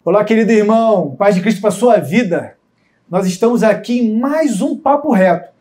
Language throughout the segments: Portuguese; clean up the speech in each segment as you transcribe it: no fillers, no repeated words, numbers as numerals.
Olá, querido irmão, paz de Cristo para a sua vida. Nós estamos aqui em mais um Papo Reto.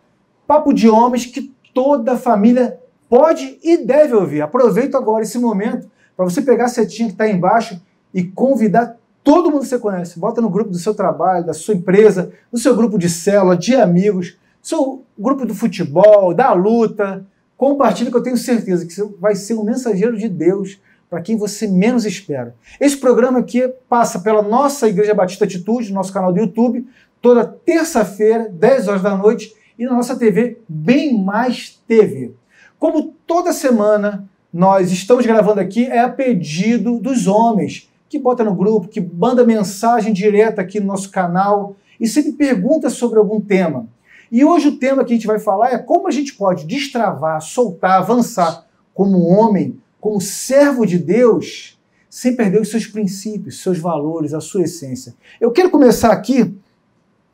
Papo de homens que toda família pode e deve ouvir. Aproveita agora esse momento para você pegar a setinha que está aí embaixo e convidar todo mundo que você conhece. Bota no grupo do seu trabalho, da sua empresa, no seu grupo de célula, de amigos, seu grupo do futebol, da luta. Compartilha que eu tenho certeza que você vai ser um mensageiro de Deus para quem você menos espera. Esse programa aqui passa pela nossa Igreja Batista Atitude, nosso canal do YouTube, toda terça-feira, 10 horas da noite, e na nossa TV, Bem Mais TV. Como toda semana nós estamos gravando aqui, é a pedido dos homens, que bota no grupo, que manda mensagem direta aqui no nosso canal e sempre pergunta sobre algum tema. E hoje o tema que a gente vai falar é como a gente pode destravar, soltar, avançar como homem, como servo de Deus, sem perder os seus princípios, seus valores, a sua essência. Eu quero começar aqui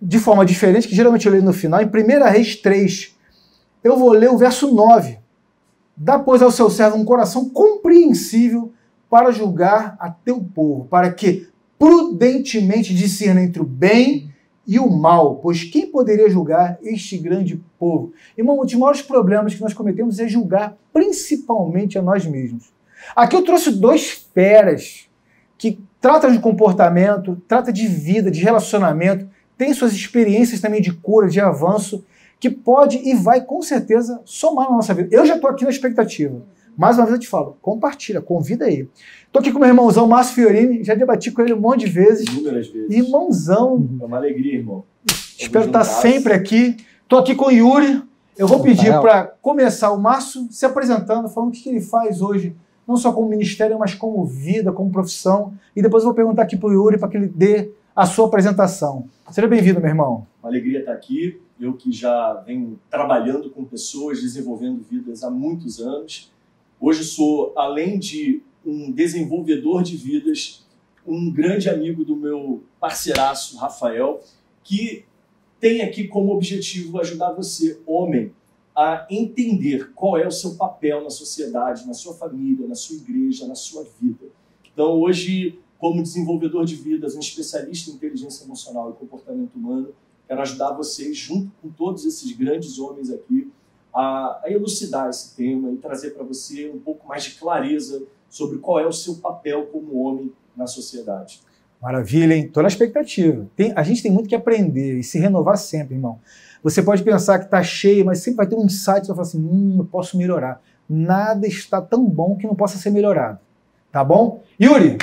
de forma diferente, que geralmente eu leio no final, em 1 Reis 3. Eu vou ler o verso 9. Dá, pois, ao seu servo um coração compreensível para julgar a teu povo, para que prudentemente discerna entre o bem e o mal, pois quem poderia julgar este grande povo? Irmão, um dos maiores problemas que nós cometemos é julgar principalmente a nós mesmos. Aqui eu trouxe dois feras que tratam de comportamento, tratam de vida, de relacionamento, tem suas experiências também de cura, de avanço, que pode e vai com certeza somar na nossa vida. Eu já estou aqui na expectativa. Mais uma vez eu te falo, compartilha, convida aí. Estou aqui com meu irmãozão Márcio Fiorini, já debati com ele um monte de vezes. Inúmeras vezes. Irmãozão. É uma alegria, irmão. Espero estar sempre aqui. Estou aqui com o Yuri. Eu vou pedir para começar o Márcio se apresentando, falando o que ele faz hoje, não só como ministério, mas como vida, como profissão. E depois eu vou perguntar aqui para o Yuri para que ele dê a sua apresentação. Seja bem-vindo, meu irmão. Uma alegria estar aqui. Eu que já venho trabalhando com pessoas, desenvolvendo vidas há muitos anos. Hoje sou, além de um desenvolvedor de vidas, um grande amigo do meu parceiraço, Rafael, que tem aqui como objetivo ajudar você, homem, a entender qual é o seu papel na sociedade, na sua família, na sua igreja, na sua vida. Então, hoje, como desenvolvedor de vidas, um especialista em inteligência emocional e comportamento humano, quero ajudar vocês, junto com todos esses grandes homens aqui, a elucidar esse tema e trazer para você um pouco mais de clareza sobre qual é o seu papel como homem na sociedade. Maravilha, hein? Estou na expectativa. A gente tem muito que aprender e se renovar sempre, irmão. Você pode pensar que está cheio, mas sempre vai ter um insight que você vai falar assim, eu posso melhorar. Nada está tão bom que não possa ser melhorado. Tá bom? Yuri,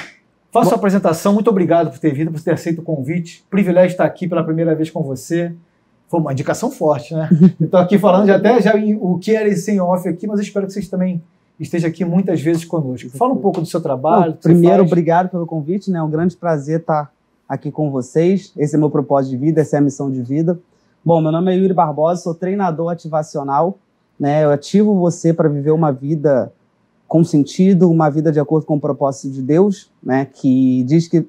faça sua apresentação. Muito obrigado por ter vindo, por ter aceito o convite. Privilégio estar aqui pela primeira vez com você. Foi uma indicação forte, né? Estou aqui falando já o que era esse em off aqui, mas eu espero que vocês também estejam aqui muitas vezes conosco. Fala um pouco do seu trabalho. Primeiro, obrigado pelo convite, né? É um grande prazer estar aqui com vocês. Esse é meu propósito de vida, essa é a missão de vida. Bom, meu nome é Yuri Barbosa, sou treinador ativacional, né? Eu ativo você para viver uma vida com sentido, uma vida de acordo com o propósito de Deus, né? Que diz que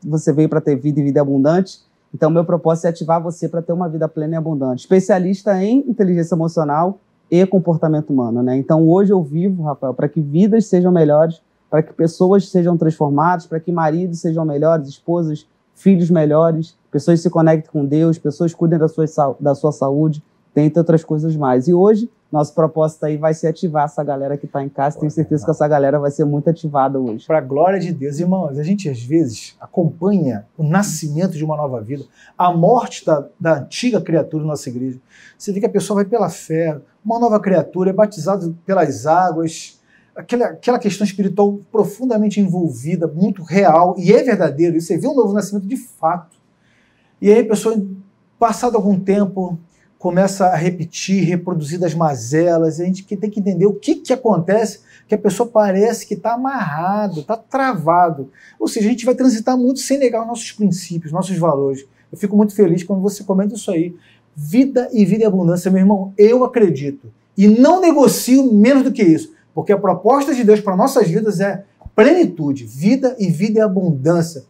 você veio para ter vida e vida abundante. Então, meu propósito é ativar você para ter uma vida plena e abundante. Especialista em inteligência emocional e comportamento humano, né? Então, hoje eu vivo, Rafael, para que vidas sejam melhores, para que pessoas sejam transformadas, para que maridos sejam melhores, esposas, filhos melhores, pessoas se conectem com Deus, pessoas cuidem da sua saúde, dentre outras coisas mais. E hoje, nosso propósito aí vai ser ativar essa galera que está em casa. Tenho certeza que essa galera vai ser muito ativada hoje. Para a glória de Deus. Irmãos, a gente às vezes acompanha o nascimento de uma nova vida, a morte da antiga criatura da nossa igreja. Você vê que a pessoa vai pela fé, uma nova criatura, é batizada pelas águas, aquela questão espiritual profundamente envolvida, muito real, e é verdadeiro. E você vê um novo nascimento de fato. E aí a pessoa, passado algum tempo, começa a repetir, reproduzir das mazelas, a gente tem que entender o que acontece, que a pessoa parece que está amarrado, está travado. Ou seja, a gente vai transitar muito sem negar os nossos princípios, nossos valores. Eu fico muito feliz quando você comenta isso aí. Vida e vida e abundância, meu irmão, eu acredito. E não negocio menos do que isso, porque a proposta de Deus para nossas vidas é plenitude, vida e vida e abundância.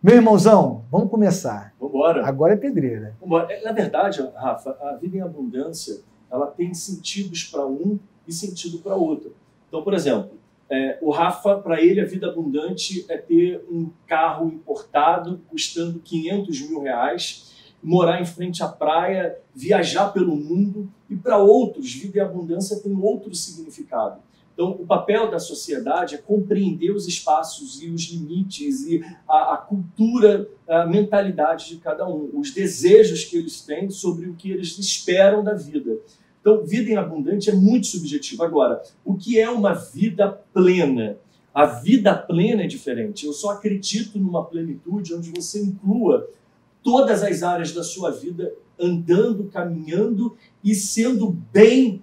Meu irmãozão, vamos começar. Vambora. Agora é pedreira. Vambora. Na verdade, Rafa, a vida em abundância, ela tem sentidos para um e sentido para outro. Então, por exemplo, O Rafa, para ele, a vida abundante é ter um carro importado custando R$500 mil, morar em frente à praia, viajar pelo mundo. E para outros, vida e abundância tem outro significado. Então, o papel da sociedade é compreender os espaços e os limites e a cultura, a mentalidade de cada um, os desejos que eles têm sobre o que eles esperam da vida. Então, vida em abundante é muito subjetivo. Agora, o que é uma vida plena? A vida plena é diferente. Eu só acredito numa plenitude onde você inclua todas as áreas da sua vida andando, caminhando e sendo bem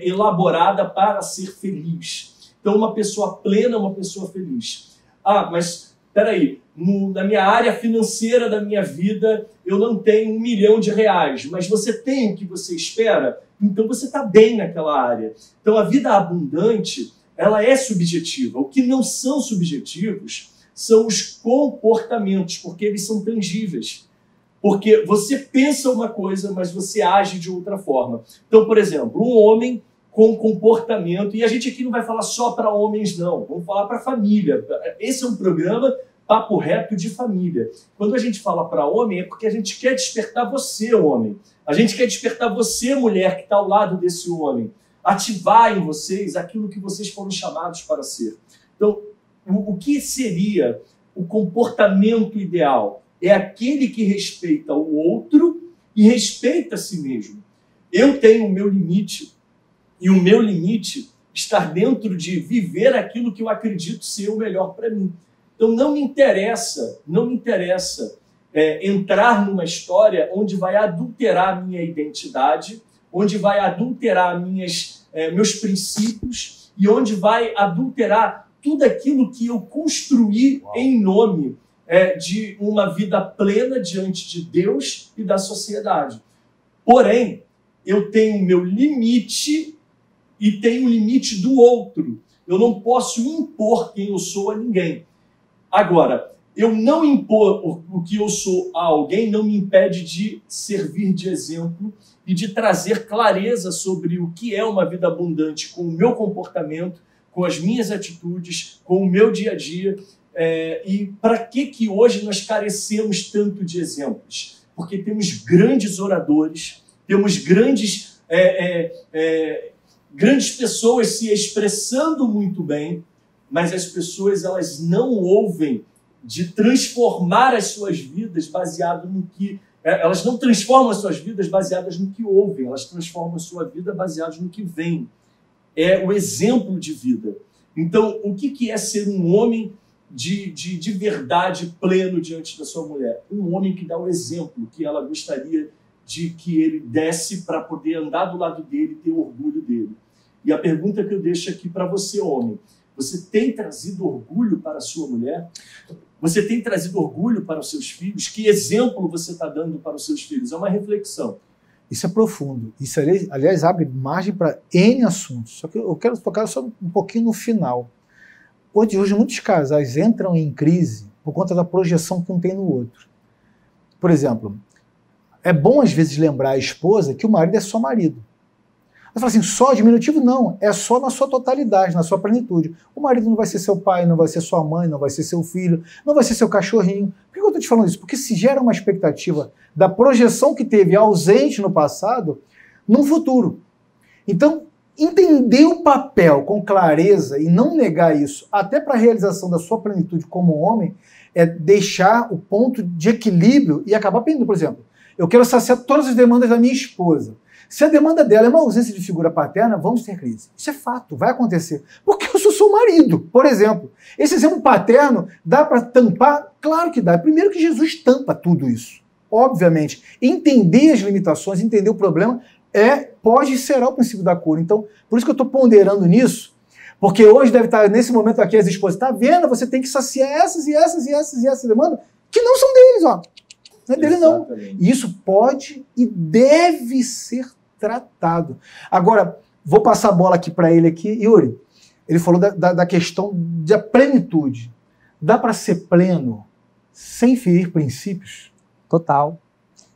elaborada para ser feliz. Então, uma pessoa plena é uma pessoa feliz. Mas, peraí, na minha área financeira da minha vida, eu não tenho R$1 milhão, mas você tem o que você espera? Então, você está bem naquela área. Então, a vida abundante, ela é subjetiva. O que não são subjetivos são os comportamentos, porque eles são tangíveis. Porque você pensa uma coisa, mas você age de outra forma. Então, por exemplo, um homem com comportamento, e a gente aqui não vai falar só para homens, não. Vamos falar para a família. Esse é um programa papo reto de família. Quando a gente fala para homem, é porque a gente quer despertar você, homem. A gente quer despertar você, mulher, que está ao lado desse homem. Ativar em vocês aquilo que vocês foram chamados para ser. Então, o que seria o comportamento ideal? É aquele que respeita o outro e respeita a si mesmo. Eu tenho o meu limite, e o meu limite está dentro de viver aquilo que eu acredito ser o melhor para mim. Então não me interessa entrar numa história onde vai adulterar a minha identidade, onde vai adulterar meus princípios e onde vai adulterar tudo aquilo que eu construí em nome de uma vida plena diante de Deus e da sociedade. Porém, eu tenho o meu limite e tenho o limite do outro. Eu não posso impor quem eu sou a ninguém. Agora, eu não impor o que eu sou a alguém não me impede de servir de exemplo e de trazer clareza sobre o que é uma vida abundante com o meu comportamento, com as minhas atitudes, com o meu dia a dia. E para que hoje nós carecemos tanto de exemplos? Porque temos grandes oradores, temos grandes pessoas se expressando muito bem, mas as pessoas elas não ouvem de transformar as suas vidas baseado no que... Elas não transformam as suas vidas baseadas no que ouvem, elas transformam a sua vida baseadas no que vem. É o exemplo de vida. Então, o que é ser um homem de verdade pleno diante da sua mulher? Um homem que dá o exemplo que ela gostaria de que ele desse para poder andar do lado dele e ter orgulho dele. E a pergunta que eu deixo aqui para você, homem: você tem trazido orgulho para a sua mulher? Você tem trazido orgulho para os seus filhos? Que exemplo você está dando para os seus filhos? É uma reflexão. Isso é profundo. Isso, aliás, abre margem para N assuntos. Só que eu quero tocar só um pouquinho no final. Hoje muitos casais entram em crise por conta da projeção que um tem no outro. Por exemplo, é bom às vezes lembrar a esposa que o marido é só marido. Ela fala assim, só diminutivo? Não, é só na sua totalidade, na sua plenitude. O marido não vai ser seu pai, não vai ser sua mãe, não vai ser seu filho, não vai ser seu cachorrinho. Por que eu estou te falando isso? Porque se gera uma expectativa da projeção que teve ausente no passado, no futuro. Então, entender o papel com clareza e não negar isso, até para a realização da sua plenitude como homem, é deixar o ponto de equilíbrio e acabar pedindo, por exemplo, eu quero saciar todas as demandas da minha esposa. Se a demanda dela é uma ausência de figura paterna, vamos ter crise. Isso é fato, vai acontecer. Porque eu sou seu marido, por exemplo. Esse exemplo paterno dá para tampar? Claro que dá. Primeiro que Jesus tampa tudo isso. Obviamente. Entender as limitações, entender o problema, pode e será o princípio da cura. Então, por isso que eu estou ponderando nisso, porque hoje deve estar, nesse momento aqui, as esposas, tá vendo? Você tem que saciar essas e essas e essas e essas demandas, que não são deles, ó. Não é dele, não. E isso pode e deve ser tratado. Agora, vou passar a bola aqui para ele aqui. Yuri, ele falou da questão da plenitude. Dá para ser pleno sem ferir princípios? Total.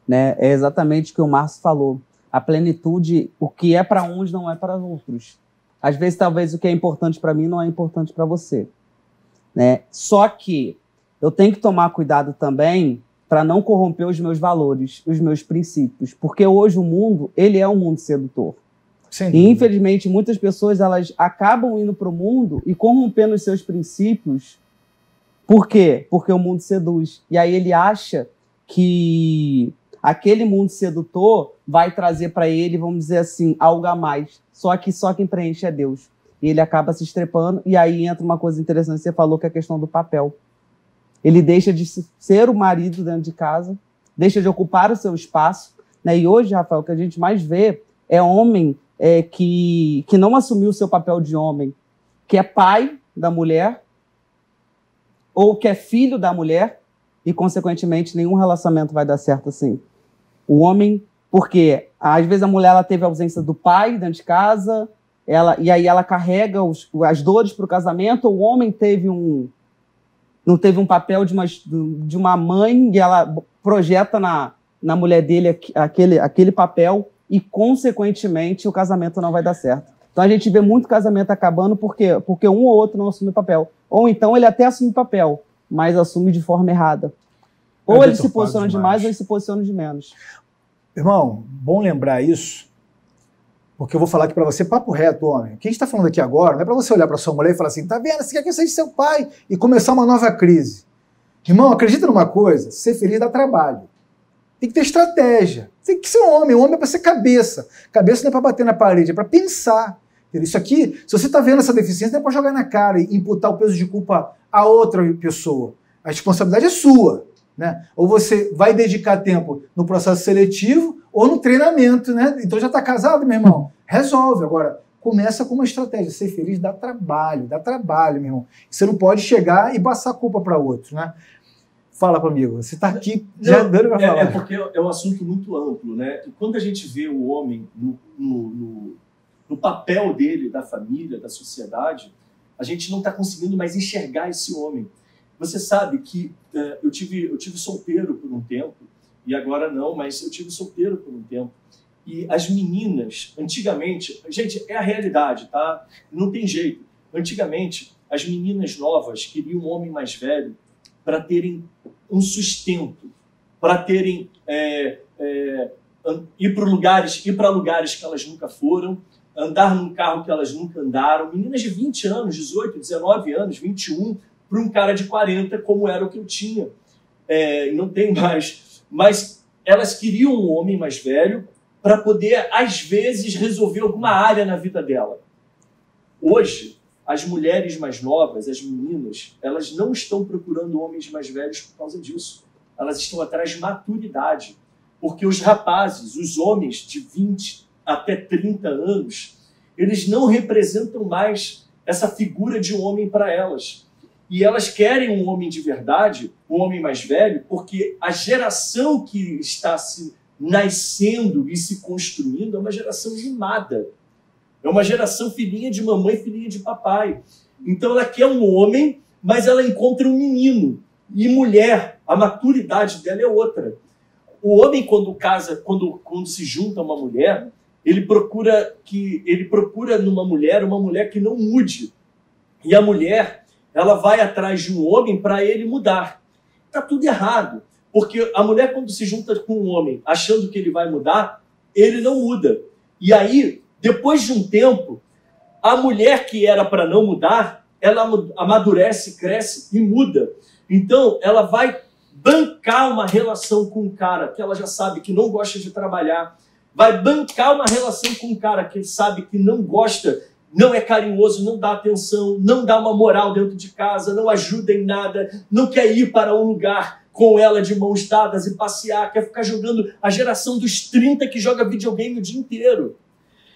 Né? É exatamente o que o Márcio falou. A plenitude, o que é para uns não é para outros. Às vezes, talvez o que é importante para mim não é importante para você, né? Só que eu tenho que tomar cuidado também para não corromper os meus valores, os meus princípios, porque hoje o mundo, ele é um mundo sedutor. E, infelizmente, muitas pessoas elas acabam indo para o mundo e corrompendo os seus princípios. Por quê? Porque o mundo seduz. E aí ele acha que aquele mundo sedutor vai trazer para ele, vamos dizer assim, algo a mais. Só que só quem preenche é Deus. E ele acaba se estrepando. E aí entra uma coisa interessante, você falou, que é a questão do papel. Ele deixa de ser o marido dentro de casa, deixa de ocupar o seu espaço, né? E hoje, Rafael, o que a gente mais vê é homem que não assumiu o seu papel de homem, que é pai da mulher, ou que é filho da mulher, e, consequentemente, nenhum relacionamento vai dar certo assim. O homem, porque às vezes a mulher ela teve a ausência do pai dentro de casa, e aí ela carrega as dores para o casamento, o homem não teve um papel de uma mãe, e ela projeta na mulher dele aquele papel, e, consequentemente, o casamento não vai dar certo. Então, a gente vê muito casamento acabando porque um ou outro não assume papel. Ou então ele até assume papel, mas assume de forma errada. Ou ele se posiciona demais, ou ele se posiciona de menos. Irmão, bom lembrar isso, porque eu vou falar aqui para você, papo reto, homem. O que a gente está falando aqui agora não é para você olhar para sua mulher e falar assim, tá vendo, você quer que eu seja seu pai, e começar uma nova crise. Irmão, acredita numa coisa, ser feliz dá trabalho. Tem que ter estratégia. Tem que ser homem. O homem é para ser cabeça. Cabeça não é para bater na parede, é para pensar. Isso aqui, se você está vendo essa deficiência, não é para jogar na cara e imputar o peso de culpa a outra pessoa. A responsabilidade é sua, né? Ou você vai dedicar tempo no processo seletivo ou no treinamento, né? Então já está casado, meu irmão? Resolve. Agora, começa com uma estratégia. Ser feliz dá trabalho, meu irmão. Você não pode chegar e passar a culpa para outro, né? Fala comigo, você está aqui já dando para falar. É porque é um assunto muito amplo, né? E quando a gente vê o homem no papel dele, da família, da sociedade, a gente não está conseguindo mais enxergar esse homem. Você sabe que eu tive solteiro por um tempo, e agora não, mas eu tive solteiro por um tempo. E as meninas, antigamente, gente, é a realidade, tá? Não tem jeito. Antigamente, as meninas novas queriam um homem mais velho para terem um sustento, para terem ir para lugares que elas nunca foram, andar num carro que elas nunca andaram. Meninas de 20 anos, 18, 19 anos, 21, para um cara de 40, como era o que eu tinha. Não tem mais. Mas elas queriam um homem mais velho para poder, às vezes, resolver alguma área na vida dela. Hoje, as mulheres mais novas, as meninas, elas não estão procurando homens mais velhos por causa disso. Elas estão atrás de maturidade. Porque os rapazes, os homens de 20 até 30 anos, eles não representam mais essa figura de homem para elas. E elas querem um homem de verdade, um homem mais velho, porque a geração que está se nascendo e se construindo é uma geração mimada. É uma geração filhinha de mamãe, filhinha de papai. Então ela quer um homem, mas ela encontra um menino. E mulher, a maturidade dela é outra. O homem, quando casa, quando se junta a uma mulher, ele procura numa mulher uma mulher que não mude. E a mulher, ela vai atrás de um homem para ele mudar. Está tudo errado. Porque a mulher, quando se junta com um homem achando que ele vai mudar, ele não muda. E aí, depois de um tempo, a mulher que era para não mudar, ela amadurece, cresce e muda. Então, ela vai bancar uma relação com um cara que ela já sabe que não gosta de trabalhar, vai bancar uma relação com um cara que sabe que não gosta, não é carinhoso, não dá atenção, não dá uma moral dentro de casa, não ajuda em nada, não quer ir para um lugar com ela de mãos dadas e passear, quer ficar jogando a geração dos 30 que joga videogame o dia inteiro.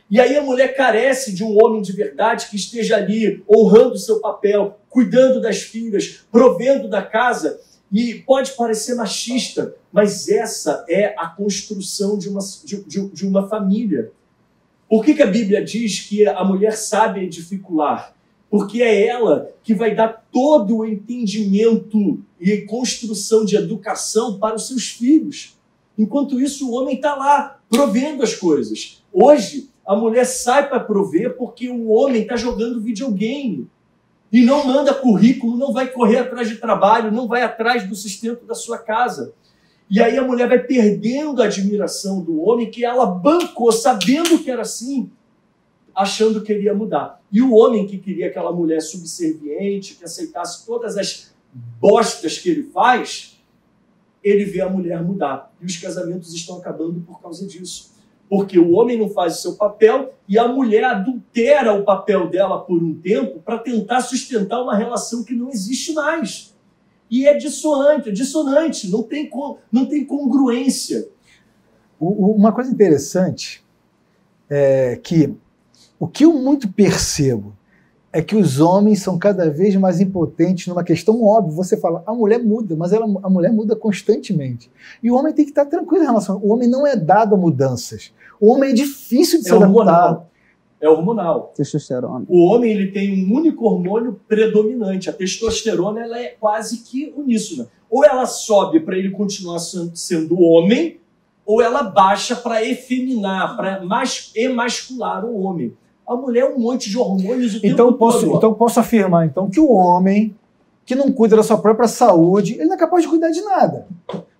E aí a mulher carece de um homem de verdade que esteja ali honrando o seu papel, cuidando das filhas, provendo da casa. E pode parecer machista, mas essa é a construção de uma família. Por que a Bíblia diz que a mulher sabe edificar? Porque é ela que vai dar todo o entendimento e construção de educação para os seus filhos. Enquanto isso, o homem está lá, provendo as coisas. Hoje, A mulher sai para prover porque o homem está jogando videogame. E não manda currículo, não vai correr atrás de trabalho, não vai atrás do sustento da sua casa. E aí a mulher vai perdendo a admiração do homem que ela bancou, sabendo que era assim, achando que ele ia mudar. E o homem que queria aquela mulher subserviente, que aceitasse todas as bostas que ele faz, ele vê a mulher mudar. E os casamentos estão acabando por causa disso. Porque o homem não faz o seu papel e a mulher adultera o papel dela por um tempo para tentar sustentar uma relação que não existe mais. E é dissonante, não tem congruência. Uma coisa interessante é que o que eu muito percebo é que os homens são cada vez mais impotentes numa questão óbvia. Você fala, a mulher muda, mas a mulher muda constantemente. E o homem tem que estar tranquilo em relação. O homem não é dado a mudanças. O homem é difícil de se adaptar. É hormonal. Testosterona. O homem ele tem um único hormônio predominante. A testosterona ela é quase que uníssona. Ou ela sobe para ele continuar sendo homem, ou ela baixa para efeminar, para emascular o homem. A mulher é um monte de hormônios o tempo todo. Então posso afirmar então, que o homem que não cuida da sua própria saúde, ele não é capaz de cuidar de nada.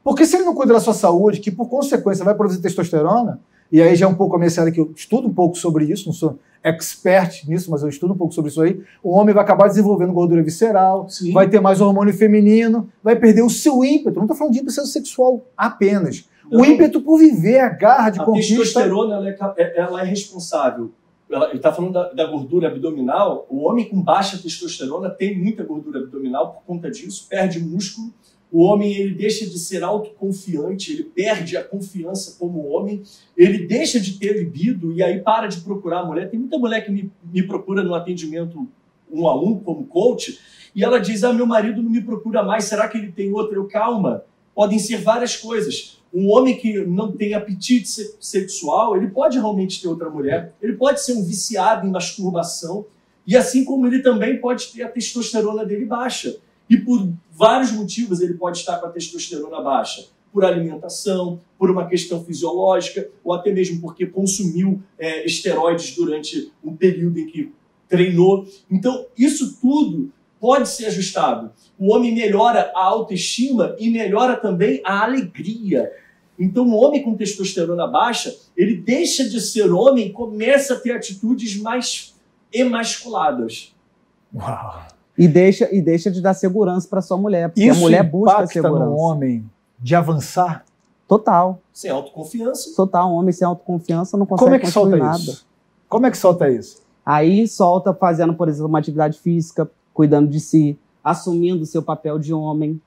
Porque se ele não cuida da sua saúde, que por consequência vai produzir testosterona, e aí já é um pouco a minha série que eu estudo um pouco sobre isso, não sou expert nisso, mas eu estudo um pouco sobre isso aí, o homem vai acabar desenvolvendo gordura visceral, Sim. vai ter mais hormônio feminino, vai perder o seu ímpeto. Não estou falando de ímpeto sexual apenas. Não. O ímpeto por viver, a garra de conquista. A testosterona ela é responsável. Ele está falando da gordura abdominal. O homem com baixa testosterona tem muita gordura abdominal por conta disso, perde músculo. O homem ele deixa de ser autoconfiante, ele perde a confiança como homem, ele deixa de ter libido e aí para de procurar a mulher. Tem muita mulher que me procura no atendimento 1-a-1 como coach e ela diz, meu marido não me procura mais, será que ele tem outra? Calma, podem ser várias coisas. Um homem que não tem apetite sexual, ele pode realmente ter outra mulher, ele pode ser um viciado em masturbação e assim como ele também pode ter a testosterona dele baixa. E por vários motivos ele pode estar com a testosterona baixa. Por alimentação, por uma questão fisiológica, ou até mesmo porque consumiu esteroides durante um período em que treinou. Então, isso tudo pode ser ajustado. O homem melhora a autoestima e melhora também a alegria. Então, o homem com testosterona baixa, ele deixa de ser homem e começa a ter atitudes mais emasculadas. Uau! E deixa de dar segurança para sua mulher, porque isso a mulher busca segurança. No homem de avançar? Total. Sem autoconfiança. Total, um homem sem autoconfiança não consegue construir nada. Isso? Como é que solta isso? Aí solta fazendo, por exemplo, uma atividade física, cuidando de si, assumindo o seu papel de homem,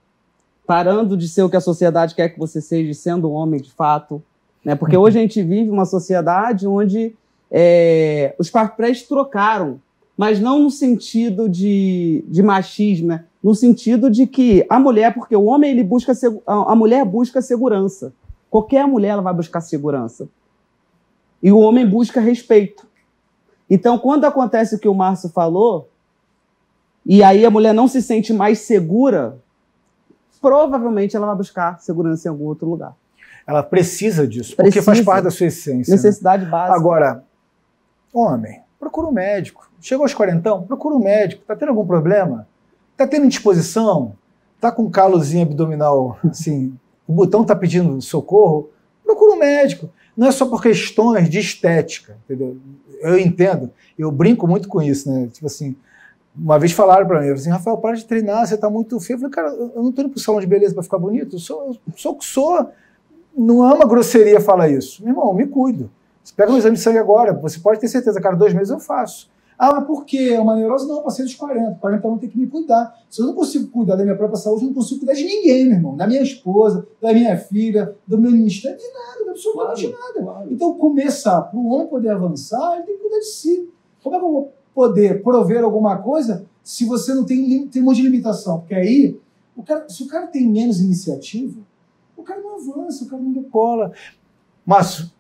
parando de ser o que a sociedade quer que você seja, sendo homem de fato. Né? Porque hoje a gente vive uma sociedade onde os papéis trocaram, mas não no sentido de machismo, né? No sentido de que a mulher, porque o homem ele busca a mulher busca segurança. Qualquer mulher ela vai buscar segurança. E o homem busca respeito. Então, quando acontece o que o Márcio falou, e aí a mulher não se sente mais segura, provavelmente ela vai buscar segurança em algum outro lugar. Ela precisa disso, porque faz parte da sua essência. Necessidade básica. Agora, homem, procura um médico. Chegou aos 40, procura um médico. Está tendo algum problema? Está tendo indisposição? Está com um calozinho abdominal, assim, o botão está pedindo socorro? Procura um médico. Não é só por questões de estética, entendeu? Eu entendo, eu brinco muito com isso, né? Tipo assim, uma vez falaram para mim, assim, Rafael, para de treinar, você está muito feio. Eu falei, cara, eu não estou indo para o salão de beleza para ficar bonito, eu sou o que sou. Não é uma grosseria falar isso. Meu irmão, me cuido. Você pega um exame de sangue agora, você pode ter certeza, cara, 2 meses eu faço. Mas por quê? É uma neurose? Não, eu passei dos 40. 40 anos tem que me cuidar. Se eu não consigo cuidar da minha própria saúde, eu não consigo cuidar de ninguém, meu irmão. Da minha esposa, da minha filha, do meu ministério, de nada, absolutamente nada. Claro. Então, começar, para o homem poder avançar, ele tem que cuidar de si. Como é que eu vou poder prover alguma coisa se você não tem um monte de limitação? Porque aí, se o cara tem menos iniciativa, o cara não avança, o cara não decola. Mas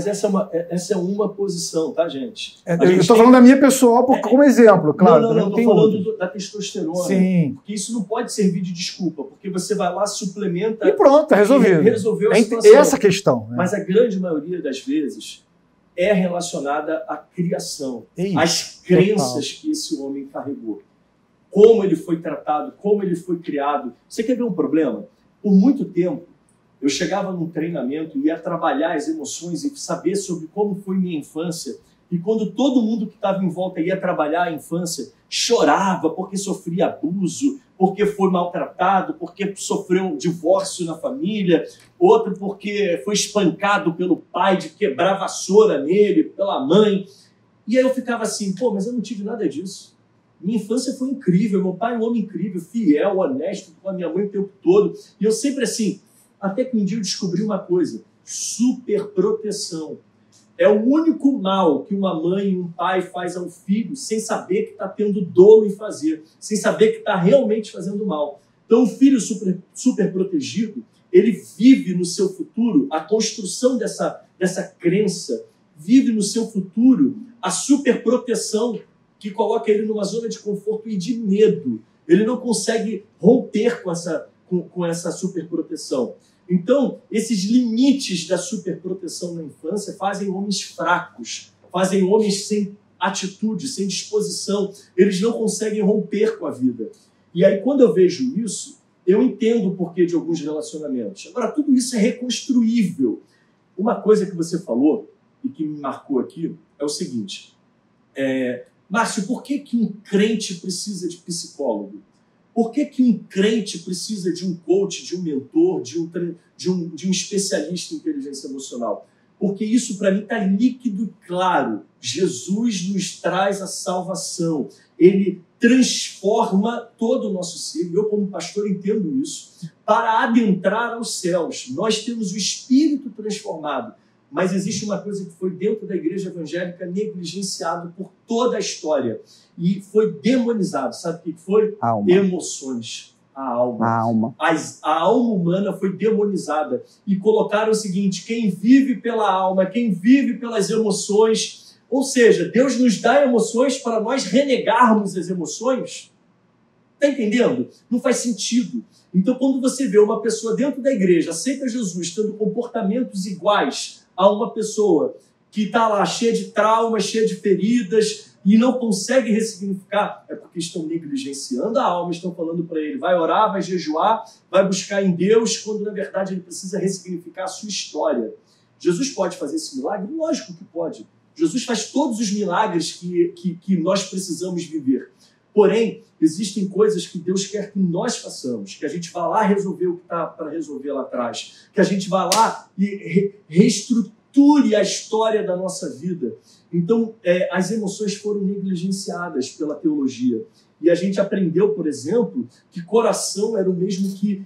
essa é uma posição, tá, gente? Eu estou falando da minha pessoal como exemplo, claro. Não, estou falando da testosterona. Sim. Porque isso não pode servir de desculpa, porque você vai lá, suplementa... E pronto, está resolvido. Resolveu a situação. Essa questão. Né? Mas a grande maioria das vezes é relacionada à criação, Isso, às crenças que esse homem carregou. Como ele foi tratado, como ele foi criado. Você quer ver um problema? Por muito tempo, eu chegava num treinamento e ia trabalhar as emoções e saber sobre como foi minha infância. E quando todo mundo que estava em volta ia trabalhar a infância, chorava porque sofria abuso, porque foi maltratado, porque sofreu um divórcio na família, outro porque foi espancado pelo pai de quebrar vassoura nele, pela mãe. E aí eu ficava assim, pô, mas eu não tive nada disso. Minha infância foi incrível, meu pai é um homem incrível, fiel, honesto, com a minha mãe o tempo todo. E eu sempre assim, até que um dia eu descobri uma coisa, superproteção. É o único mal que uma mãe e um pai faz ao filho sem saber que está tendo dolo em fazer, sem saber que está realmente fazendo mal. Então o filho super protegido, ele vive no seu futuro a construção dessa crença, vive no seu futuro a superproteção que coloca ele numa zona de conforto e de medo. Ele não consegue romper com essa superproteção. Então, esses limites da superproteção na infância fazem homens fracos, fazem homens sem atitude, sem disposição. Eles não conseguem romper com a vida. E aí, quando eu vejo isso, eu entendo o porquê de alguns relacionamentos. Agora, tudo isso é reconstruível. Uma coisa que você falou e que me marcou aqui é o seguinte. Márcio, por que um crente precisa de psicólogo? Por que um crente precisa de um coach, de um mentor, de um especialista em inteligência emocional? Porque isso, para mim, está líquido e claro. Jesus nos traz a salvação. Ele transforma todo o nosso ser. E eu, como pastor, entendo isso. Para adentrar aos céus, nós temos o Espírito transformado. Mas existe uma coisa que foi dentro da igreja evangélica negligenciado por toda a história. E foi demonizado. Sabe o que foi? Alma. Emoções. A alma. A alma humana foi demonizada. E colocaram o seguinte, quem vive pela alma, quem vive pelas emoções, ou seja, Deus nos dá emoções para nós renegarmos as emoções. Está entendendo? Não faz sentido. Então, quando você vê uma pessoa dentro da igreja, aceita Jesus, tendo comportamentos iguais a uma pessoa que está lá cheia de traumas, cheia de feridas e não consegue ressignificar, é porque estão negligenciando a alma, estão falando para ele, vai orar, vai jejuar, vai buscar em Deus, quando na verdade ele precisa ressignificar a sua história. Jesus pode fazer esse milagre? Lógico que pode. Jesus faz todos os milagres que nós precisamos viver. Porém, existem coisas que Deus quer que nós façamos, que a gente vá lá resolver o que está para resolver lá atrás, que a gente vá lá e reestruture a história da nossa vida. Então, as emoções foram negligenciadas pela teologia. E a gente aprendeu, por exemplo, que coração era o mesmo que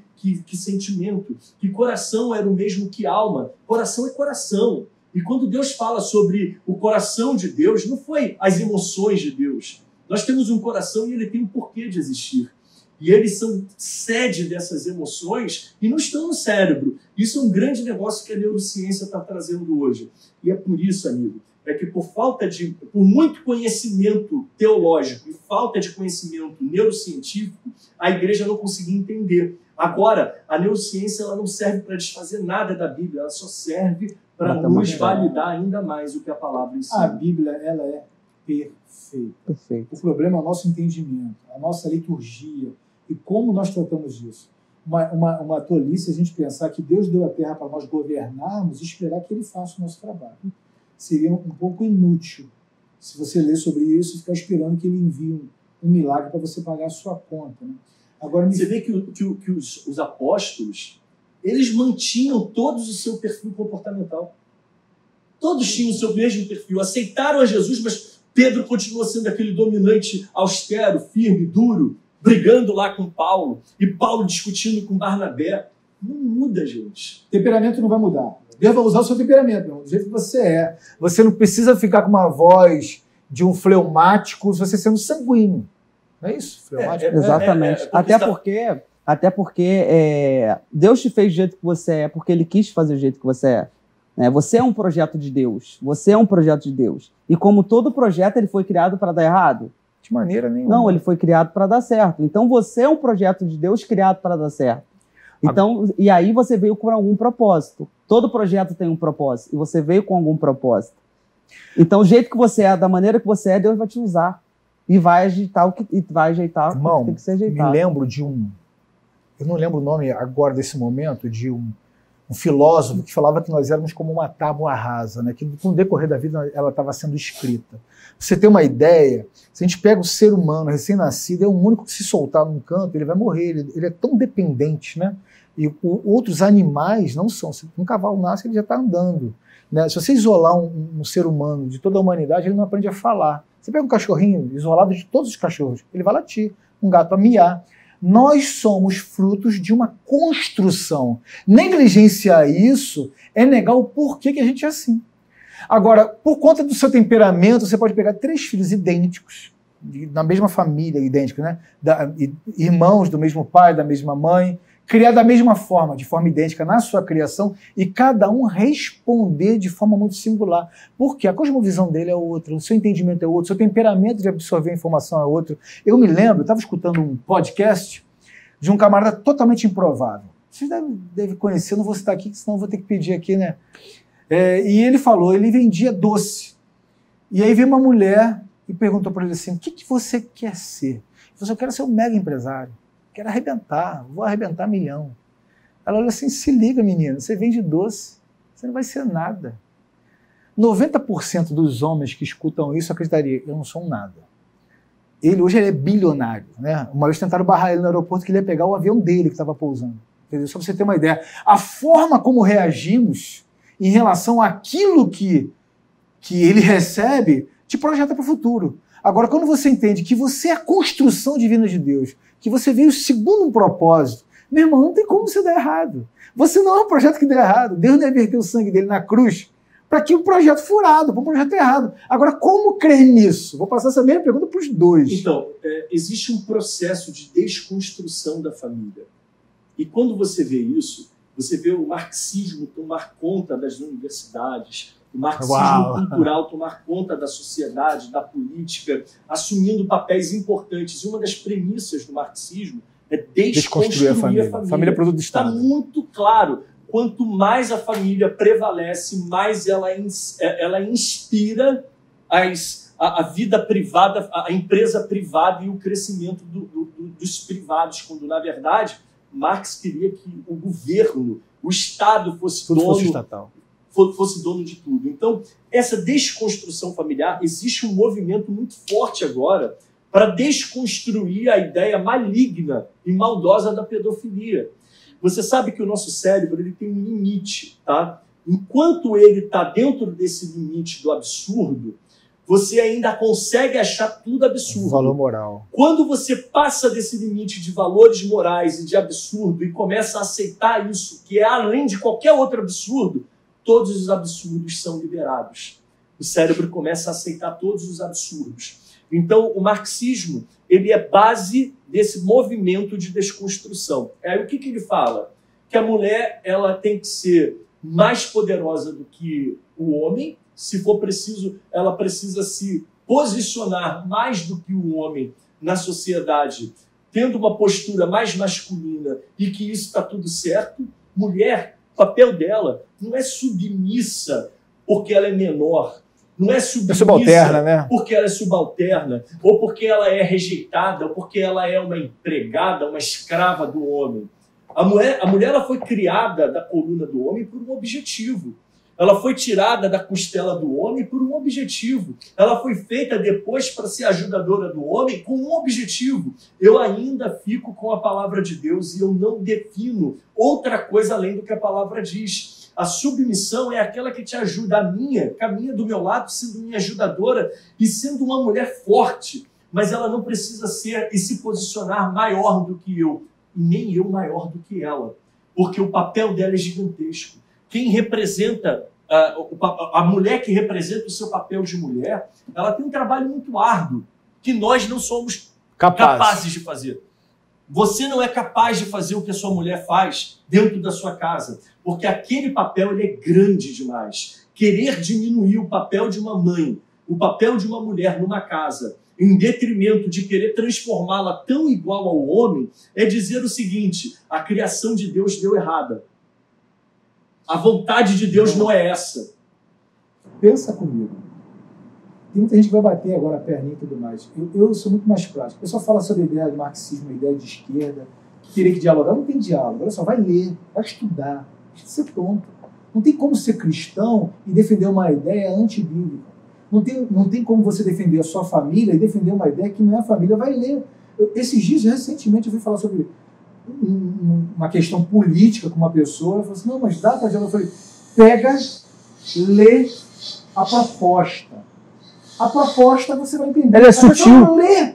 sentimento, que coração era o mesmo que alma. Coração é coração. E quando Deus fala sobre o coração de Deus, não foi as emoções de Deus. Nós temos um coração e ele tem um porquê de existir. E eles são sede dessas emoções e não estão no cérebro. Isso é um grande negócio que a neurociência está trazendo hoje. E é por isso, amigo, que por muito conhecimento teológico e falta de conhecimento neurocientífico, a igreja não conseguia entender. Agora, a neurociência ela não serve para desfazer nada da Bíblia, ela só serve para nos validar ainda mais o que a palavra ensina. A Bíblia ela é perfeito. O problema é o nosso entendimento, a nossa liturgia e como nós tratamos disso. Uma tolice a gente pensar que Deus deu a terra para nós governarmos e esperar que Ele faça o nosso trabalho. Seria um pouco inútil se você ler sobre isso e ficar esperando que Ele envie um milagre para você pagar a sua conta. Né? Agora, você vê que os apóstolos, eles mantinham todos o seu perfil comportamental. Todos tinham o seu mesmo perfil, aceitaram a Jesus, mas Pedro continua sendo aquele dominante austero, firme, duro, brigando lá com Paulo, e Paulo discutindo com Barnabé. Não muda, gente. Temperamento não vai mudar. Deus vai usar o seu temperamento, do jeito que você é. Você não precisa ficar com uma voz de um fleumático, você sendo sanguíneo. Não é isso? Fleumático? Exatamente. Até porque Deus te fez do jeito que você é, porque Ele quis fazer do jeito que você é. Você é um projeto de Deus. Você é um projeto de Deus. E como todo projeto, ele foi criado para dar errado? De maneira nenhuma. Não, ele foi criado para dar certo. Então você é um projeto de Deus criado para dar certo. Então, e aí você veio com algum propósito. Todo projeto tem um propósito. E você veio com algum propósito. Então, o jeito que você é, da maneira que você é, Deus vai te usar. E vai ajeitar o que Irmão, tem que ser ajeitado. Me lembro de eu não lembro o nome agora desse momento, de um filósofo que falava que nós éramos como uma tábua rasa, né? Que no decorrer da vida ela estava sendo escrita. Você tem uma ideia, se a gente pega o ser humano recém-nascido, é o único que se soltar num canto, ele vai morrer, ele é tão dependente, né? E outros animais não são. Um cavalo nasce, ele já está andando. Né? Se você isolar um ser humano de toda a humanidade, ele não aprende a falar. Você pega um cachorrinho isolado de todos os cachorros, ele vai latir, um gato vai miar. Nós somos frutos de uma construção. Negligenciar isso é negar o porquê que a gente é assim. Agora, por conta do seu temperamento, você pode pegar 3 filhos idênticos, na mesma família, idênticos, né? Irmãos do mesmo pai, da mesma mãe, criar da mesma forma, de forma idêntica na sua criação, e cada um responder de forma muito singular. Porque a cosmovisão dele é outra, o seu entendimento é outro, o seu temperamento de absorver a informação é outro. Eu me lembro, eu estava escutando um podcast de um camarada totalmente improvável. Vocês devem conhecer, eu não vou citar aqui, senão eu vou ter que pedir aqui, né? E ele falou, ele vendia doce. E aí veio uma mulher e perguntou para ele assim, o que você quer ser? Ele falou, eu quero ser um mega empresário. Quero arrebentar, vou arrebentar milhão. Ela olha assim, se liga, menino, você vende doce, você não vai ser nada. 90% dos homens que escutam isso acreditariam, eu não sou um nada. Hoje ele é bilionário, né? Uma vez tentaram barrar ele no aeroporto que ele ia pegar o avião dele que estava pousando. Entendeu? Só para você ter uma ideia. A forma como reagimos em relação àquilo que ele recebe te projeta para o futuro. Agora, quando você entende que você é a construção divina de Deus, que você veio segundo um propósito, meu irmão, não tem como você dar errado. Você não é um projeto que deu errado. Deus não verteu o sangue dele na cruz para que um projeto furado, para um projeto errado. Agora, como crer nisso? Vou passar essa mesma pergunta para os dois. Então, existe um processo de desconstrução da família. E quando você vê isso, você vê o marxismo tomar conta das universidades, o marxismo cultural tomar conta da sociedade, da política, assumindo papéis importantes. E uma das premissas do marxismo é desconstruir a família. Família é produto do Estado. Está muito claro. Quanto mais a família prevalece, mais ela inspira a vida privada, a empresa privada e o crescimento dos privados, quando, na verdade, Marx queria que o governo, o Estado fosse dono de tudo. Então, essa desconstrução familiar, existe um movimento muito forte agora para desconstruir a ideia maligna e maldosa da pedofilia. Você sabe que o nosso cérebro ele tem um limite, tá? Enquanto ele está dentro desse limite do absurdo, você ainda consegue achar tudo absurdo. Valor moral. Quando você passa desse limite de valores morais e de absurdo e começa a aceitar isso, que é além de qualquer outro absurdo, todos os absurdos são liberados. O cérebro começa a aceitar todos os absurdos. Então, o marxismo ele é base desse movimento de desconstrução. Aí o que ele fala? Que a mulher ela tem que ser mais poderosa do que o homem. Se for preciso, ela precisa se posicionar mais do que o homem na sociedade, tendo uma postura mais masculina e que isso está tudo certo. Mulher, o papel dela não é submissa porque ela é menor, não é submissa subalterna, né? Porque ela é subalterna, ou porque ela é rejeitada, ou porque ela é uma empregada, uma escrava do homem. A mulher ela foi criada da coluna do homem por um objetivo. Ela foi tirada da costela do homem por um objetivo. Ela foi feita depois para ser ajudadora do homem com um objetivo. Eu ainda fico com a palavra de Deus e eu não defino outra coisa além do que a palavra diz. A submissão é aquela que te ajuda, caminha do meu lado, sendo minha ajudadora e sendo uma mulher forte. Mas ela não precisa ser e se posicionar maior do que eu, e nem eu maior do que ela. Porque o papel dela é gigantesco. Quem representa, a mulher que representa o seu papel de mulher, ela tem um trabalho muito árduo, que nós não somos capazes de fazer. Você não é capaz de fazer o que a sua mulher faz dentro da sua casa, porque aquele papel ele é grande demais. Querer diminuir o papel de uma mãe, o papel de uma mulher numa casa, em detrimento de querer transformá-la tão igual ao homem, é dizer o seguinte: a criação de Deus deu errada. A vontade de Deus não é essa. Pensa comigo. Tem muita gente que vai bater agora a perninha e tudo mais. Eu sou muito mais prático. O pessoal fala sobre a ideia de marxismo, a ideia de esquerda, que teria que dialogar. Não tem diálogo. Olha só, vai ler, vai estudar. Deixa de ser tonto. Não tem como ser cristão e defender uma ideia antibíblica. Não tem como você defender a sua família e defender uma ideia que não é a família. Vai ler. Esses dias, recentemente, eu fui falar sobre uma questão política com uma pessoa. Ela falou assim, não, mas dá para dialogar. Eu falei, pega, lê a proposta. A proposta você vai entender. Ela é sutil.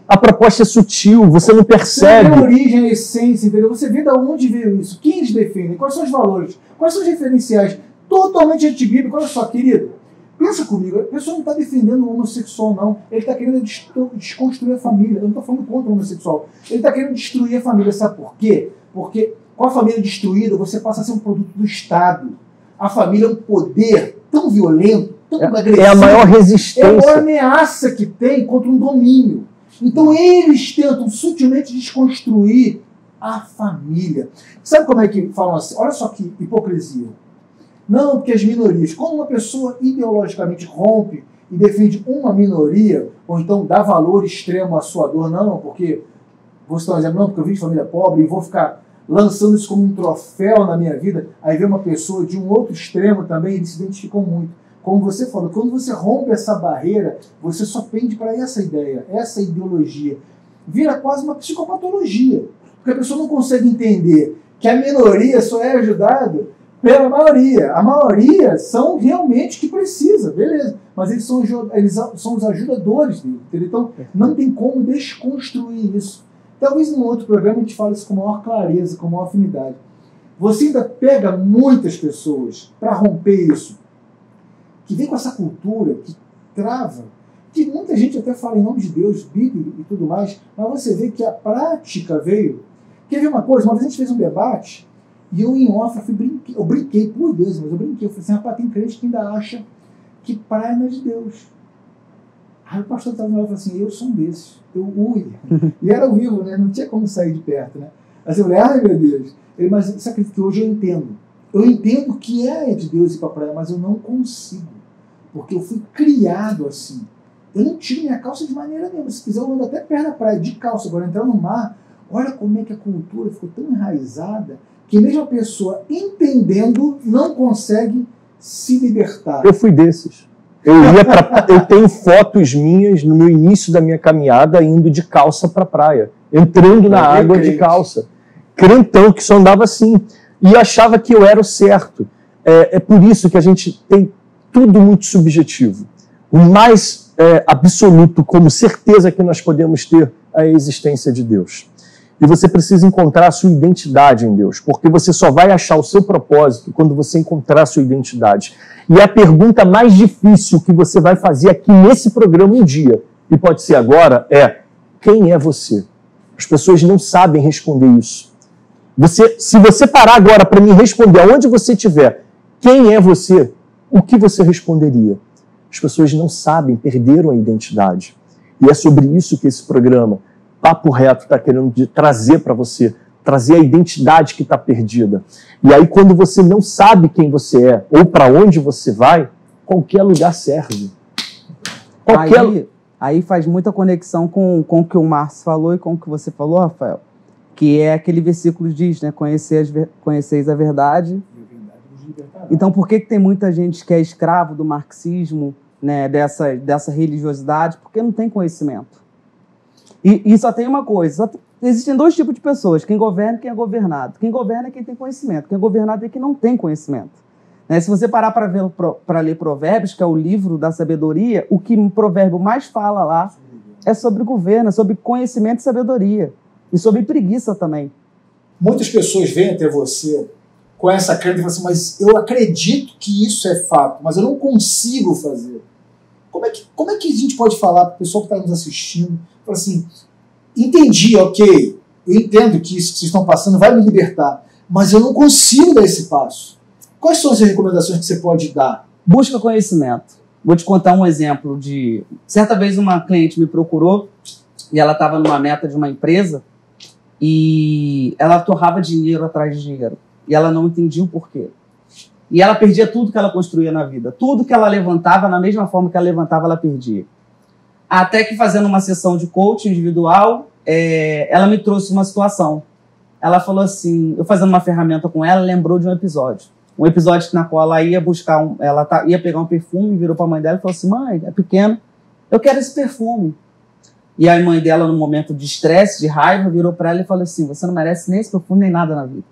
A proposta é sutil, você não percebe. Você vê a origem, a essência, entendeu? Você vê de onde veio isso, quem eles defendem, quais são os valores, quais são os referenciais. Totalmente antibíblico. Olha só, querido, pensa comigo, a pessoa não está defendendo o homossexual, não. Ele está querendo desconstruir a família. Eu não estou falando contra o homossexual. Ele está querendo destruir a família. Sabe por quê? Porque com a família destruída, você passa a ser um produto do Estado. A família é um poder tão violento, tão agressivo. É a maior resistência. É a maior ameaça que tem contra um domínio. Então eles tentam sutilmente desconstruir a família. Sabe como é que falam assim? Olha só que hipocrisia. Não, porque as minorias, quando uma pessoa ideologicamente rompe e defende uma minoria, ou então dá valor extremo à sua dor, não, porque, vou citar um exemplo, não, porque eu vim de família pobre e vou ficar lançando isso como um troféu na minha vida, aí vem uma pessoa de um outro extremo também, eles se identificam muito. Como você falou, quando você rompe essa barreira, você só pende para essa ideia, essa ideologia. Vira quase uma psicopatologia, porque a pessoa não consegue entender que a minoria só é ajudada pela maioria. A maioria são realmente que precisa, beleza. Mas eles são os ajudadores dele. Entendeu? Então, não tem como desconstruir isso. Talvez num outro programa a gente fale isso com maior clareza, com maior afinidade. Você ainda pega muitas pessoas para romper isso, que vem com essa cultura, que trava, que muita gente até fala em nome de Deus, Bíblia e tudo mais, mas você vê que a prática veio. Quer ver uma coisa? Uma vez a gente fez um debate, e eu em off, eu brinquei, por Deus, mas eu brinquei. Eu falei assim, rapaz, tem crente que ainda acha que praia não é de Deus. Aí o pastor estava falando assim, eu sou um desses, E era ao vivo, né? Não tinha como sair de perto, né? Assim, eu falei, ai meu Deus. Mas você acredita que hoje eu entendo. Eu entendo que é de Deus ir para a praia, mas eu não consigo. Porque eu fui criado assim. Eu não tiro minha calça de maneira nenhuma. Se quiser, eu ando até perto da praia, de calça. Agora, entrar no mar, olha como é que a cultura ficou tão enraizada que mesmo a pessoa entendendo não consegue se libertar. Eu fui desses. Eu tenho fotos minhas no meu início da minha caminhada indo de calça para a praia, entrando na água de calça. Crentão que só andava assim. E achava que eu era o certo. É por isso que a gente tem tudo muito subjetivo. O mais absoluto, como certeza que nós podemos ter, é a existência de Deus. E você precisa encontrar a sua identidade em Deus, porque você só vai achar o seu propósito quando você encontrar a sua identidade. E a pergunta mais difícil que você vai fazer aqui nesse programa um dia, e pode ser agora, é: quem é você? As pessoas não sabem responder isso. Se você parar agora para me responder, aonde você estiver, quem é você? O que você responderia? As pessoas não sabem, perderam a identidade. E é sobre isso que esse programa Papo Reto está querendo trazer para você, trazer a identidade que está perdida. E aí, quando você não sabe quem você é ou para onde você vai, qualquer lugar serve. Aí faz muita conexão com o que o Márcio falou e com o que você falou, Rafael, que é aquele versículo que diz, né, conheceis a verdade. Então, por que tem muita gente que é escravo do marxismo, né, dessa religiosidade? Porque não tem conhecimento. E só tem uma coisa, existem dois tipos de pessoas, quem governa e quem é governado. Quem governa é quem tem conhecimento, quem é governado é quem não tem conhecimento. Né? Se você parar para ler Provérbios, que é o livro da sabedoria, o que o provérbio mais fala lá é sobre governo, sobre conhecimento e sabedoria. E sobre preguiça também. Muitas pessoas vêm até você com essa crença e falam assim, mas eu acredito que isso é fato, mas eu não consigo fazer. Como é que a gente pode falar para o pessoal que está nos assistindo? Fala assim, entendi, ok, eu entendo que isso que vocês estão passando vai me libertar, mas eu não consigo dar esse passo. Quais são as recomendações que você pode dar? Busca conhecimento. Vou te contar um exemplo de... Certa vez uma cliente me procurou e ela estava numa meta de uma empresa e ela torrava dinheiro atrás de dinheiro. E ela não entendia o porquê. E ela perdia tudo que ela construía na vida. Tudo que ela levantava, na mesma forma que ela levantava, ela perdia. Até que fazendo uma sessão de coaching individual, ela me trouxe uma situação. Ela falou assim, eu fazendo uma ferramenta com ela, lembrou de um episódio. Um episódio na qual ela ia buscar, ia pegar um perfume, virou para a mãe dela e falou assim, mãe, é pequena, eu quero esse perfume. E a mãe dela, no momento de estresse, de raiva, virou para ela e falou assim, você não merece nem esse perfume, nem nada na vida.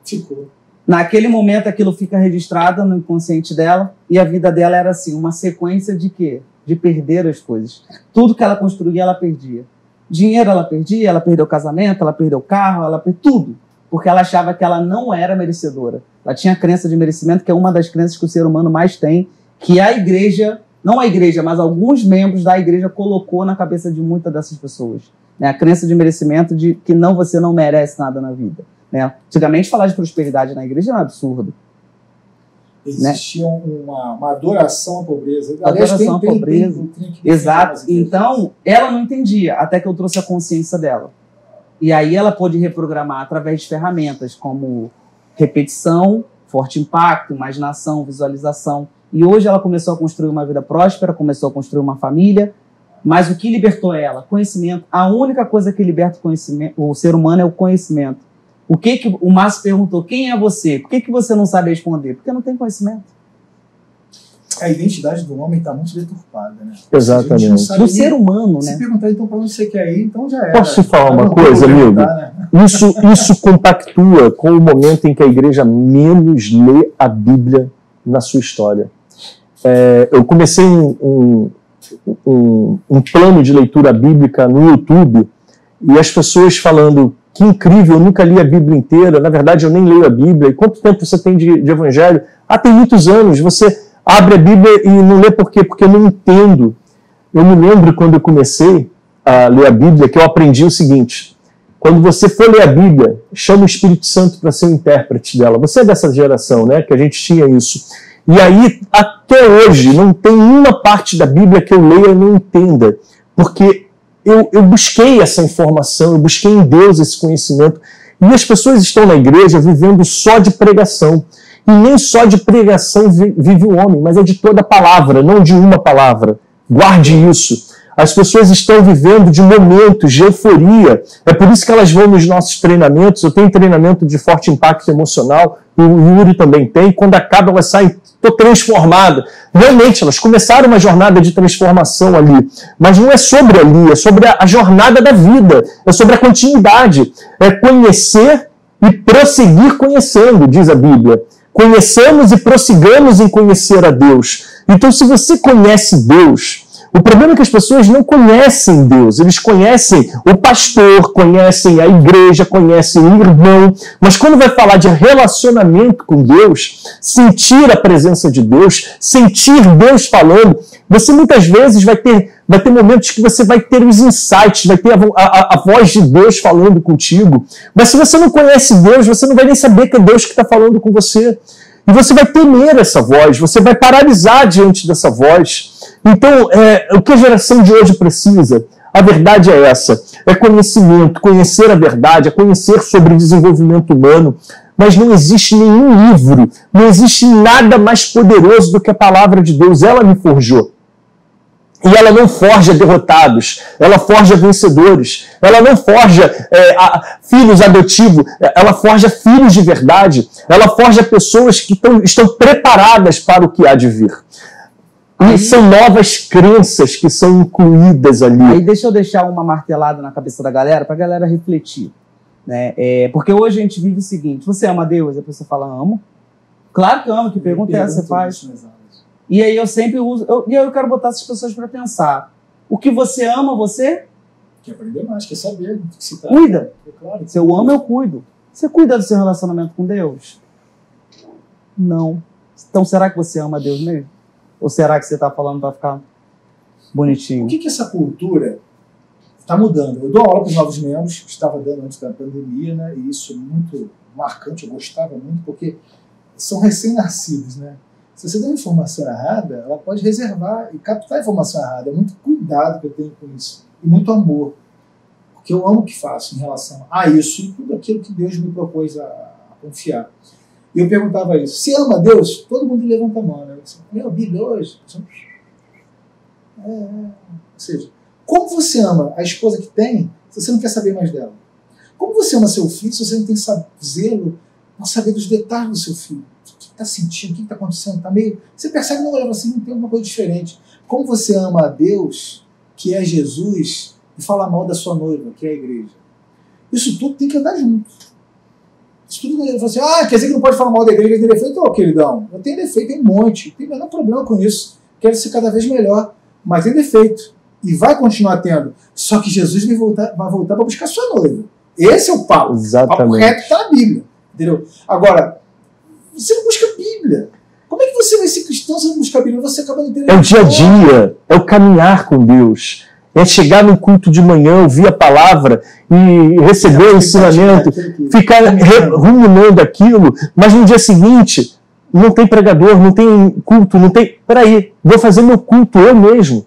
Ficou. Naquele momento, aquilo fica registrado no inconsciente dela, e a vida dela era assim, uma sequência de quê? De perder as coisas. Tudo que ela construía, ela perdia. Dinheiro ela perdia, ela perdeu o casamento, ela perdeu o carro, ela perdeu tudo. Porque ela achava que ela não era merecedora. Ela tinha a crença de merecimento, que é uma das crenças que o ser humano mais tem, que a igreja, não a igreja, mas alguns membros da igreja colocou na cabeça de muitas dessas pessoas. Né? A crença de merecimento de que você não merece nada na vida. Né? Antigamente, falar de prosperidade na igreja era um absurdo. Existia uma adoração à pobreza. Adoração à pobreza. Exato. Então, ela não entendia, até que eu trouxe a consciência dela. E aí ela pôde reprogramar através de ferramentas como repetição, forte impacto, imaginação, visualização. E hoje ela começou a construir uma vida próspera, começou a construir uma família. Mas o que libertou ela? Conhecimento. A única coisa que liberta o ser humano é o conhecimento. O Márcio perguntou, quem é você? Por que você não sabe responder? Porque não tem conhecimento. A identidade do homem está muito deturpada, né? Exatamente. Do ser humano, né? Se perguntar, então, para onde você quer ir, então já era. Posso te falar uma coisa, amigo? Né? Isso compactua com o momento em que a igreja menos lê a Bíblia na sua história. Eu comecei um plano de leitura bíblica no YouTube e as pessoas falando que incrível, eu nunca li a Bíblia inteira, na verdade eu nem leio a Bíblia. E quanto tempo você tem de evangelho? Tem muitos anos. Você abre a Bíblia e não lê por quê? Porque eu não entendo. Eu me lembro quando eu comecei a ler a Bíblia que eu aprendi o seguinte: quando você for ler a Bíblia, chama o Espírito Santo para ser o intérprete dela. Você é dessa geração, né? Que a gente tinha isso. E aí, até hoje, não tem uma parte da Bíblia que eu leia e não entenda. Porque eu busquei essa informação, eu busquei em Deus esse conhecimento. E as pessoas estão na igreja vivendo só de pregação. E nem só de pregação vive o homem, mas é de toda palavra, não de uma palavra. Guarde isso. As pessoas estão vivendo de momentos de euforia. É por isso que elas vão nos nossos treinamentos. Eu tenho treinamento de forte impacto emocional, o Yuri também tem. Quando acaba, elas saem, estou transformada. Realmente, elas começaram uma jornada de transformação ali. Mas não é sobre ali, é sobre a jornada da vida. É sobre a continuidade. É conhecer e prosseguir conhecendo, diz a Bíblia. Conhecemos e prossigamos em conhecer a Deus. Então, se você conhece Deus, o problema é que as pessoas não conhecem Deus. Eles conhecem o pastor, conhecem a igreja, conhecem o irmão. Mas quando vai falar de relacionamento com Deus, sentir a presença de Deus, sentir Deus falando, você muitas vezes vai ter momentos que você vai ter os insights, vai ter a voz de Deus falando contigo. Mas se você não conhece Deus, você não vai nem saber que é Deus que está falando com você. E você vai temer essa voz, você vai paralisar diante dessa voz. Então, o que a geração de hoje precisa? A verdade é essa, é conhecimento, conhecer a verdade, é conhecer sobre desenvolvimento humano. Mas não existe nenhum livro, não existe nada mais poderoso do que a palavra de Deus. Ela me forjou. E ela não forja derrotados, ela forja vencedores. Ela não forja filhos adotivos, ela forja filhos de verdade. Ela forja pessoas que estão preparadas para o que há de vir. E são novas crenças que são incluídas ali. Aí deixa eu deixar uma martelada na cabeça da galera, para a galera refletir. Né? Porque hoje a gente vive o seguinte: você ama Deus? A pessoa fala, amo. Claro que amo, que pergunta é essa você faz? E aí eu sempre uso, e eu quero botar essas pessoas para pensar. O que você ama, você? Quer aprender mais, quer saber. Cuida. Claro. Se eu amo, eu cuido. Você cuida do seu relacionamento com Deus? Não. Então será que você ama Deus mesmo? Ou será que você está falando para ficar bonitinho? O que essa cultura está mudando? Eu dou aula para os novos membros, estava dando antes da pandemia, né? E isso é muito marcante, eu gostava muito, porque são recém-nascidos, né? Se você der informação errada, ela pode reservar e captar a informação errada. É muito cuidado que eu tenho com isso. E muito amor. Porque eu amo o que faço em relação a isso e tudo aquilo que Deus me propôs a confiar. E eu perguntava isso. Se ama Deus, todo mundo levanta a mão. Né? Eu disse, a Bíblia hoje? Ou seja, como você ama a esposa que tem, se você não quer saber mais dela? Como você ama seu filho, se você não tem zelo para saber dos detalhes do seu filho? O que está sentindo? O que está acontecendo? Tá meio... Você percebe, não, olha assim, não tem alguma coisa diferente. Como você ama a Deus, que é Jesus, e fala mal da sua noiva, que é a igreja? Isso tudo tem que andar junto. Isso tudo tem que assim, quer dizer que não pode falar mal da igreja, que tem defeito? Ô, queridão, eu tenho defeito, tem um monte, não tem o menor problema com isso. Quero ser cada vez melhor, mas tem defeito. E vai continuar tendo. Só que Jesus vai voltar para buscar sua noiva. Esse é o papo. Exatamente. O papo reto está na Bíblia. Entendeu? Agora, você não busca a Bíblia. Como é que você vai ser cristão se não buscar a Bíblia? Você acaba não tendo... É o dia a dia, é o caminhar com Deus. É chegar no culto de manhã, ouvir a palavra e receber o ensinamento, ficar ruminando aquilo, mas no dia seguinte não tem pregador, não tem culto, não tem... Peraí, vou fazer meu culto eu mesmo.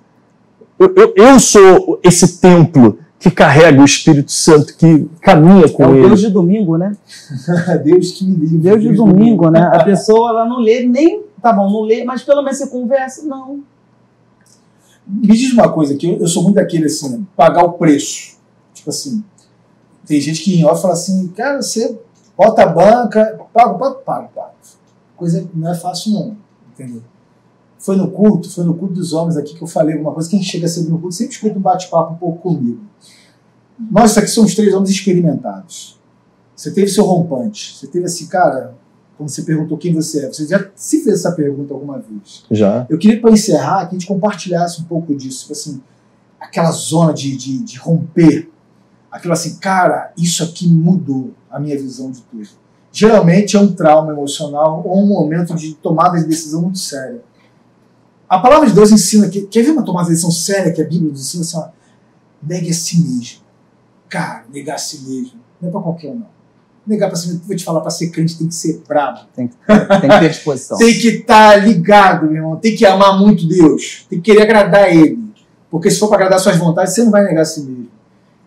Eu sou esse templo que carrega o Espírito Santo, que caminha com ele. É o Deus de domingo, né? Deus que me livre. Deus de domingo, né? A pessoa ela não lê nem... Tá bom, não lê, mas pelo menos você conversa. Não. Me diz uma coisa, que eu sou muito daquele assim, pagar o preço. Tipo assim, tem gente que em off fala assim, cara, você bota a banca, paga. Coisa não é fácil não, entendeu? Foi no culto dos homens aqui que eu falei alguma coisa. Quem chega cedo no culto sempre escuta um bate-papo um pouco comigo. Nós aqui somos 3 homens experimentados. Você teve seu rompante. Você teve assim, cara, quando você perguntou quem você é, você já se fez essa pergunta alguma vez? Já. Eu queria, para encerrar, que a gente compartilhasse um pouco disso. Tipo assim, aquela zona de romper. Aquilo assim, cara, isso aqui mudou a minha visão de tudo. Geralmente é um trauma emocional ou um momento de tomada de decisão muito séria. A palavra de Deus ensina que... Quer ver uma tomada de decisão séria que a Bíblia nos ensina? Assim, ó, negue a si mesmo. Cara, negar a si mesmo. Não é pra qualquer um, não. Negar pra si mesmo, vou te falar, pra ser crente tem que ser brabo. Tem que ter disposição. Tem que estar ligado, meu irmão. Tem que amar muito Deus. Tem que querer agradar Ele. Porque se for para agradar suas vontades, você não vai negar a si mesmo.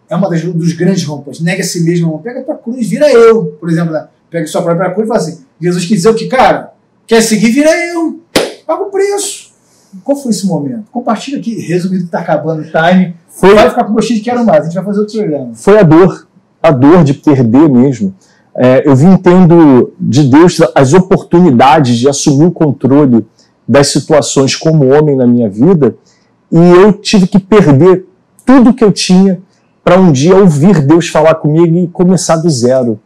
É uma dos grandes rompas. Nega a si mesmo, irmão. Pega a tua cruz, vira eu. Por exemplo, né? Pega a sua própria cruz e fala assim, Jesus quis dizer o que, cara? Quer seguir, vira eu. Paga o preço. Qual foi esse momento? Compartilha aqui, resumido que está acabando o time. Vai ficar com o gostinho de quero mais, a gente vai fazer outro programa. Foi a dor de perder mesmo. Eu vim tendo de Deus as oportunidades de assumir o controle das situações como homem na minha vida, e eu tive que perder tudo que eu tinha para um dia ouvir Deus falar comigo e começar do zero.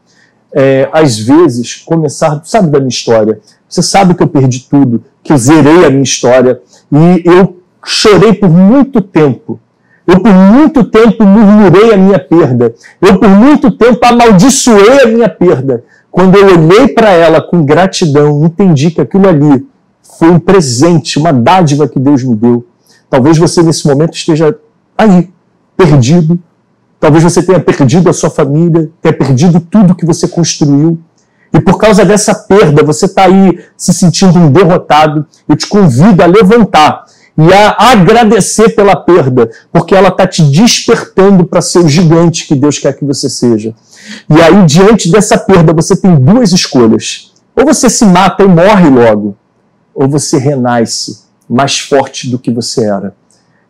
Às vezes, começar, sabe da minha história, você sabe que eu perdi tudo, que eu zerei a minha história, e eu chorei por muito tempo. Eu por muito tempo murmurei a minha perda. Eu por muito tempo amaldiçoei a minha perda. Quando eu olhei para ela com gratidão, entendi que aquilo ali foi um presente, uma dádiva que Deus me deu. Talvez você nesse momento esteja aí, perdido. Talvez você tenha perdido a sua família, tenha perdido tudo que você construiu. E por causa dessa perda, você está aí se sentindo um derrotado. Eu te convido a levantar e a agradecer pela perda, porque ela está te despertando para ser o gigante que Deus quer que você seja. E aí, diante dessa perda, você tem 2 escolhas. Ou você se mata e morre logo, ou você renasce mais forte do que você era.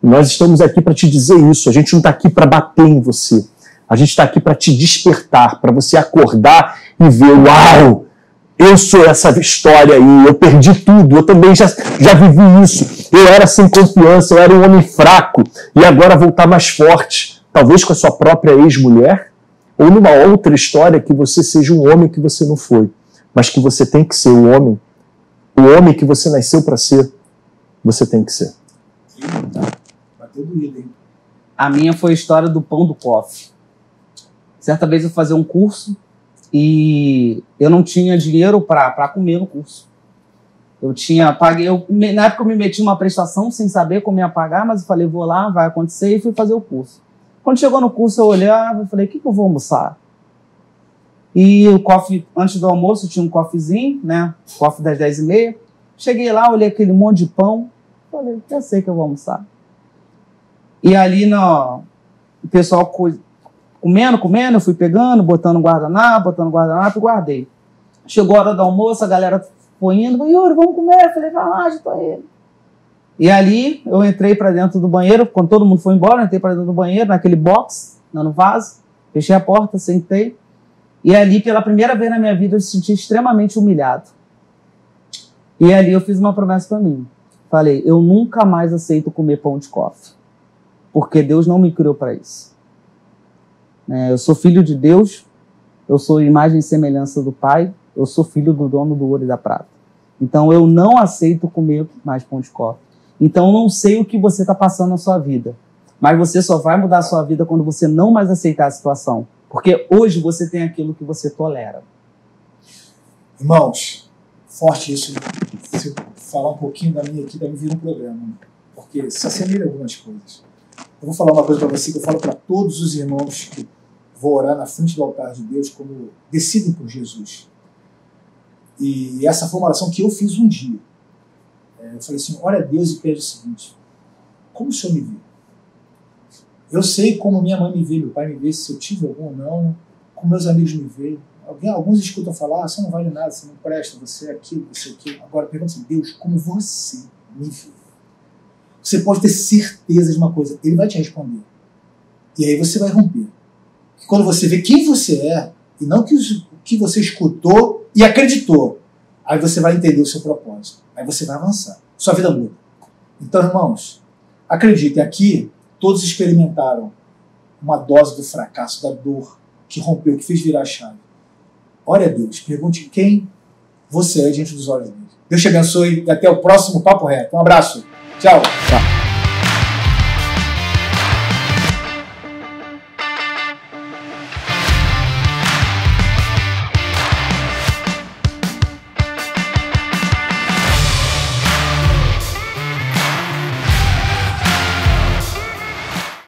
E nós estamos aqui para te dizer isso. A gente não está aqui para bater em você. A gente está aqui para te despertar, para você acordar e ver, uau, eu sou essa história aí, eu perdi tudo, eu também já vivi isso. Eu era sem confiança, eu era um homem fraco, e agora vou estar mais forte. Talvez com a sua própria ex-mulher, ou numa outra história que você seja um homem que você não foi, mas que você tem que ser o homem que você nasceu para ser, você tem que ser. Bateu doído, hein? A minha foi a história do pão do cofre. Certa vez eu fazia um curso e eu não tinha dinheiro para comer no curso. Na época eu me meti numa prestação sem saber como ia pagar, mas eu falei, vou lá, vai acontecer, e fui fazer o curso. Quando chegou no curso eu olhava e falei, o que eu vou almoçar? E o cofre, antes do almoço tinha um cofrezinho, né? Cofre das 10h30. Cheguei lá, olhei aquele monte de pão, falei, eu sei que eu vou almoçar. E ali o pessoal comendo, eu fui pegando, botando guardanapo e guardei. Chegou a hora do almoço, a galera foi indo, Yuri, vamos comer. Eu falei, vai lá, já tô indo. E ali eu entrei para dentro do banheiro, quando todo mundo foi embora, eu entrei para dentro do banheiro, naquele box, no vaso, fechei a porta, sentei. E ali, pela primeira vez na minha vida, eu me senti extremamente humilhado. E ali eu fiz uma promessa para mim. Falei, eu nunca mais aceito comer pão de cofre, porque Deus não me criou para isso. Eu sou filho de Deus, eu sou imagem e semelhança do Pai, eu sou filho do dono do ouro e da prata. Então eu não aceito comer mais pão de cofre. Então eu não sei o que você está passando na sua vida, mas você só vai mudar a sua vida quando você não mais aceitar a situação, porque hoje você tem aquilo que você tolera. Irmãos, forte isso. Se eu falar um pouquinho da minha aqui, deve vir um programa, porque se assemelha algumas coisas. Eu vou falar uma coisa para você que eu falo para todos os irmãos que vou orar na frente do altar de Deus como decidem por Jesus. E essa foi uma oração que eu fiz um dia. Eu falei assim, ora a Deus e pede o seguinte, como o Senhor me vê? Eu sei como minha mãe me vê, meu pai me vê, se eu tive algum ou não, como meus amigos me veem. Alguns escutam falar, você não vale nada, você não presta, você é aquilo, você é aquilo. Agora pergunta assim, Deus, como você me vê? Você pode ter certeza de uma coisa, Ele vai te responder. E aí você vai romper. Porque quando você vê quem você é, e não o que você escutou e acreditou, aí você vai entender o seu propósito. Aí você vai avançar. Sua vida muda. Então, irmãos, acreditem, aqui todos experimentaram uma dose do fracasso, da dor, que rompeu, que fez virar a chave. Ore a Deus, pergunte quem você é diante dos olhos dele. Deus te abençoe e até o próximo Papo Reto. Um abraço. Tchau.